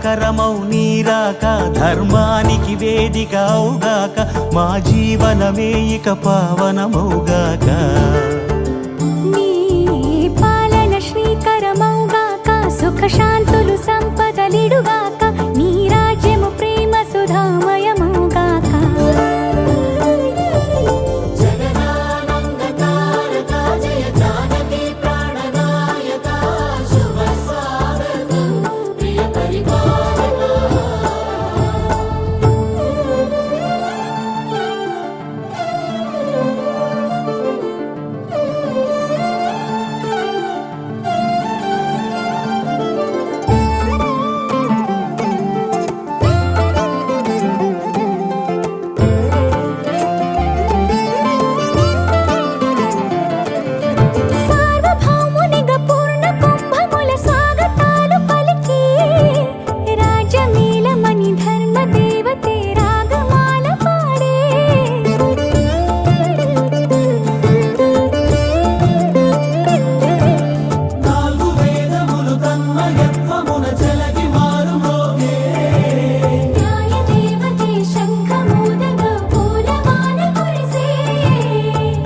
మంగళకరమౌ నీరాక ధర్మానికి వేదిక అవుగాక మా జీవనమే ఇక పావనమౌగాక నీ పాలన శ్రీకరమౌగాక సుఖ శాంతులు సంపదలిడుగాక నీ రాజ్యము ప్రేమ సుధామయమౌగాక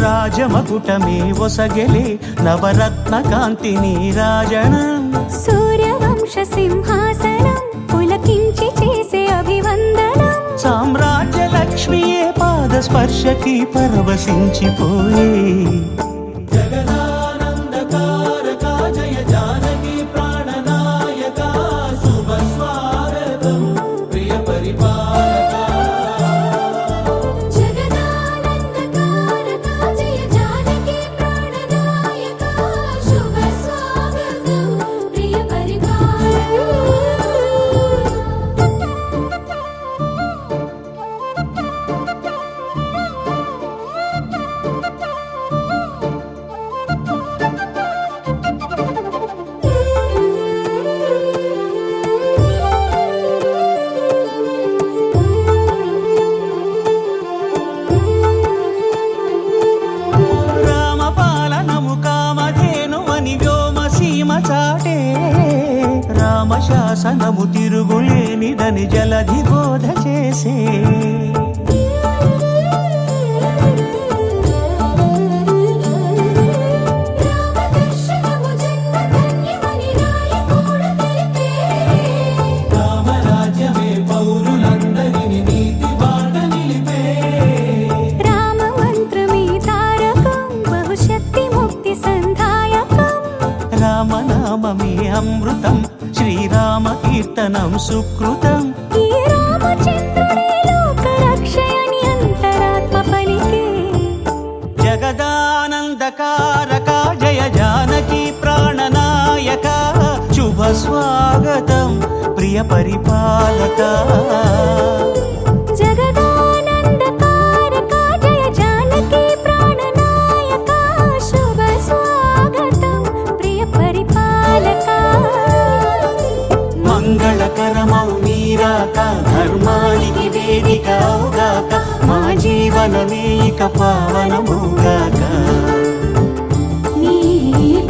రాజమకుటమే ఒసగెలే నవరత్న కాంతి నీరాజనం సూర్యవంశ సింహాసనం పులకించి చేసే అభివందనం సామ్రాజ్య లక్ష్మియే పాద స్పర్శకి పరవశించిపోయే జగదానందకారక జయ జానకి ప్రాణనాయక శుభ స్వాగతం ప్రియ పరిపాలక చాటే రామశాసనము తిరుగులేనిదని జలధి బోధ చేసే రామరాజ్యమే పౌరులందరిని నీతి బాట నిలిపే రామ మంత్రమే తారకం బహుశక్తి ముక్తి సంధాయకం రామనామమే అమృతం శ్రీరామ కీర్తనం సుకృతం ఈ రామచంద్రుడే లోక రక్షయని అంతరాత్మ పలికే జగదానందకారక జయ జానకి ప్రాణనాయక శుభ స్వాగతం ప్రియ పరిపాలక జగదానందకారక జయ జానకి ప్రాణనాయక శుభ స్వాగతం ప్రియ పరిపాలక మంగళకరమౌ నీరాక ధర్మానికి వేదిక అవుగాక మా జీవనమే ఇక పావనమౌగాక నీ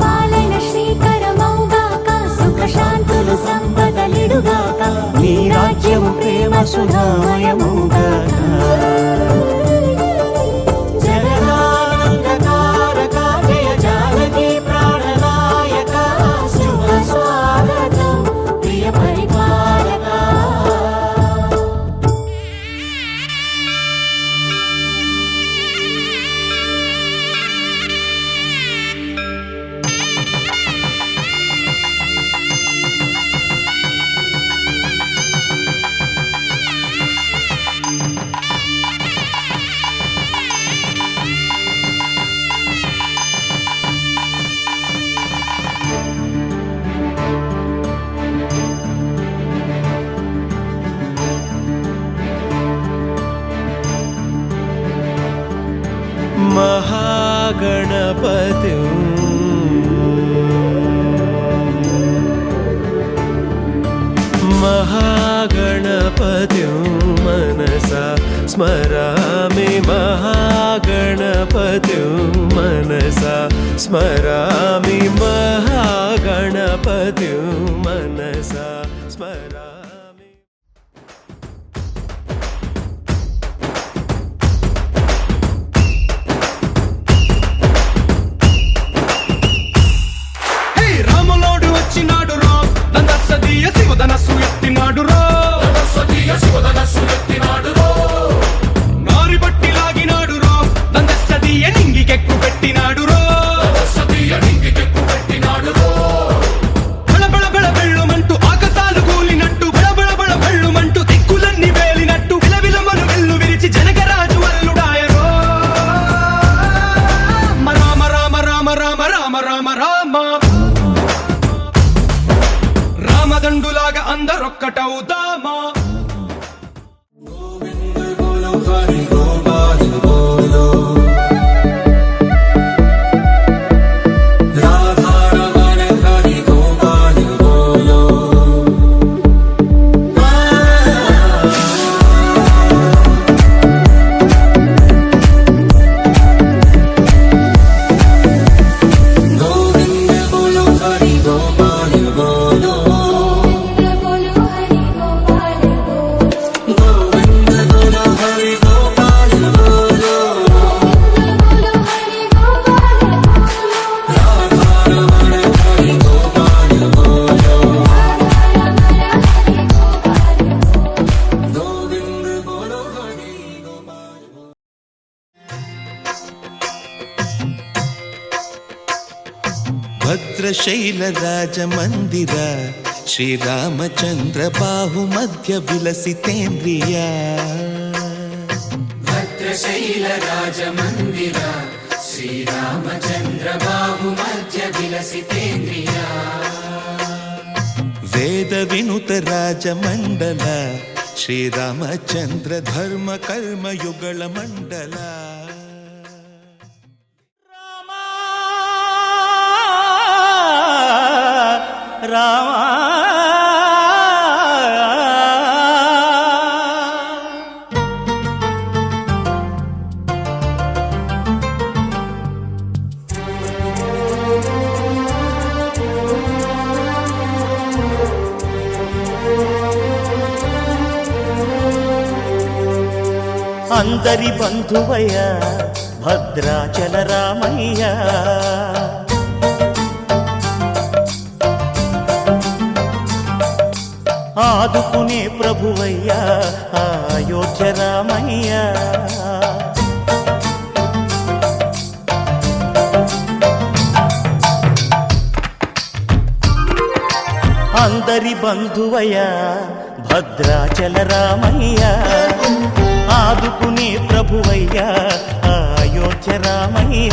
పాలన శ్రీకరమౌగాక సుఖ శాంతులు సంపదలిడుగాక నీ రాజ్యము ప్రేమ సుధామయమౌగాక జగదానందకారక జయ జానకి ప్రాణనాయక శుభ స్వాగతం ప్రియ పరిపాలక महागणपति महागणपतिं मनसा स्मरामि महागणपतिं मनसा स्मरामि महागणपतिं मनसा स्मरामि అందరొక్కటవుదామా ಭದ್ರಶೈಲ ರಾಜ ಮಂದಿರ ಶ್ರೀರಾಮಚಂದ್ರ ಬಾಹು ಮಧ್ಯ ವಿಲಸಿತೇಂದ್ರಿಯ ಭದ್ರಶೈಲ ರಾಜ ಮಂದಿರ ಶ್ರೀರಾಮಚಂದ್ರ ಬಾಹು ಮಧ್ಯ ವಿಲಸಿತೇಂದ್ರಿಯ ವೇದ ವಿನುತ ರಾಜ ಮಂಡಲ ಶ್ರೀರಾಮಚಂದ್ರ ಧರ್ಮ ಕರ್ಮ ಯುಗಳ ಮಂಡಲ ರಾಮ అందరి బంధువయ్య భద్రాచల రామయ్య ఆదుకునే ప్రభువయ్య అయోధ్య రామయ్య అందరి బంధువయ్య భద్రాచల రామయ్య ఆదుకునే ప్రభువయ్య అయోధ్య రామయ్య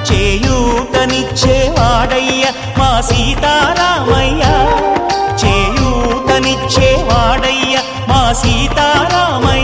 చేయూతనిచ్చేవాడయ్య మా సీతారామయ్య చేయూతనిచ్చేవాడయ్య మా సీతారామయ్య